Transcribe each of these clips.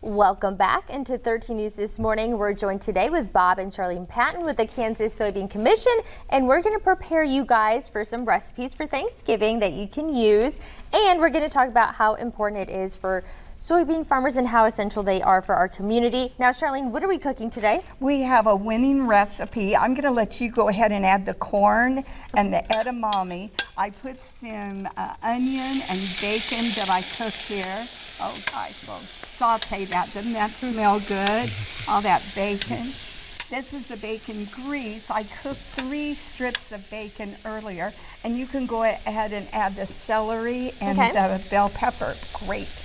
Welcome back into 13 News This Morning. We're joined today with Bob and Charlene Patton with the Kansas Soybean Commission, and we're going to prepare you guys for some recipes for Thanksgiving that you can use, and we're going to talk about how important it is for soybean farmers and how essential they are for our community. Now, Charlene, what are we cooking today? We have a winning recipe. I'm going to let you go ahead and add the corn and the edamame. I put some onion and bacon that I cook here. Oh gosh, well, saute that. Doesn't that smell good? All that bacon. This is the bacon grease. I cooked 3 strips of bacon earlier, and you can go ahead and add the celery and the bell pepper. Great.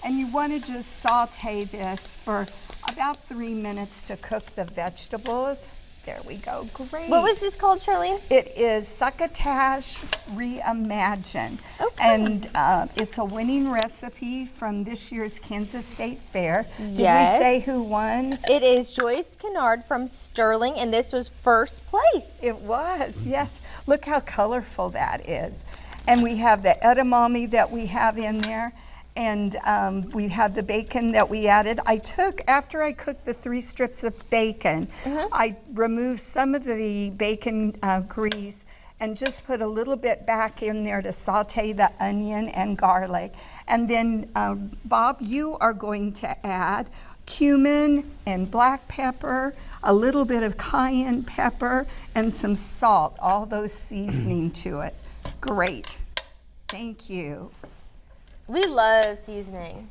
And you want to just saute this for about 3 minutes to cook the vegetables. There we go. Great. What was this called, Charlene? It is Succotash Reimagined. Okay. And it's a winning recipe from this year's Kansas State Fair. Did we say who won? It is Joyce Kennard from Sterling, and this was first place. It was, yes. Look how colorful that is. And we have the edamame that we have in there. And we have the bacon that we added. After I cooked the 3 strips of bacon, I removed some of the bacon grease and just put a little bit back in there to saute the onion and garlic. And then, Bob, you are going to add cumin and black pepper, a little bit of cayenne pepper, and some salt, all those seasoning to it. Great. Thank you. We love seasoning.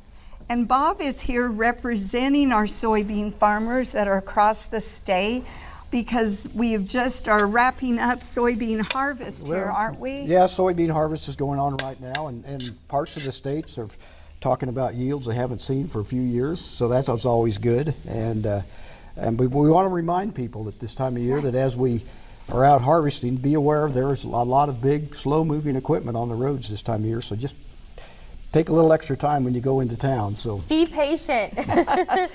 And Bob is here representing our soybean farmers that are across the state because we just are wrapping up soybean harvest here, aren't we? Yeah, soybean harvest is going on right now, and parts of the states are talking about yields they haven't seen for a few years, so that's always good. And we want to remind people at this time of year that as we are out harvesting, be aware there's a lot of big, slow-moving equipment on the roads this time of year, so just take a little extra time when you go into town. So be patient. After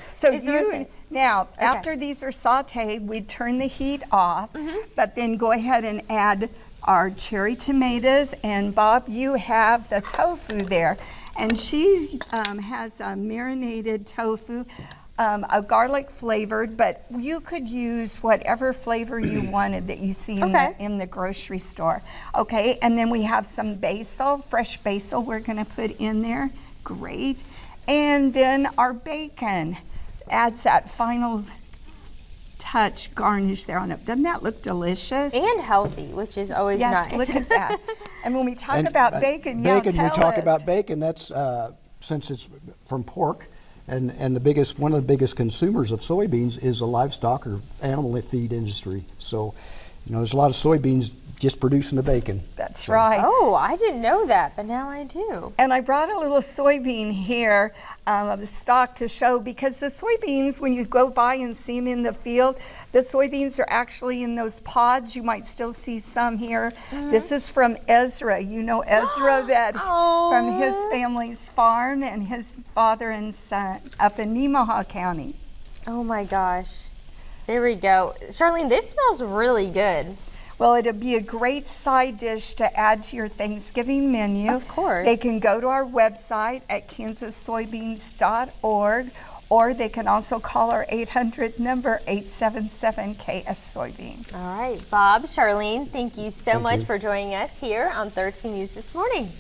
these are sauteed, we turn the heat off, but then go ahead and add our cherry tomatoes. And Bob, you have the tofu there, and she has a marinated tofu, a garlic flavored, but you could use whatever flavor you wanted that you see in the grocery store. Okay, and then we have some basil, fresh basil we're going to put in there. Great. And then our bacon adds that final touch garnish there on it. Doesn't that look delicious? And healthy, which is always nice. Yes, look at that. And when we talk about bacon, about bacon, that's since it's from pork. And one of the biggest consumers of soybeans is the livestock or animal feed industry. So, there's a lot of soybeans just producing the bacon. That's right. Oh, I didn't know that, but now I do. And I brought a little soybean here of the stalk to show, because the soybeans, when you go by and see them in the field, the soybeans are actually in those pods. You might still see some here. This is from Ezra. You know Ezra from his family's farm and his father and son up in Nemaha County. Oh my gosh. There we go. Charlene, this smells really good. Well, it'll be a great side dish to add to your Thanksgiving menu. Of course. They can go to our website at kansassoybeans.org, or they can also call our 800 number 877-KS-Soybean. All right, Bob, Charlene, thank you so much for joining us here on 13 News This Morning.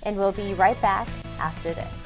And we'll be right back after this.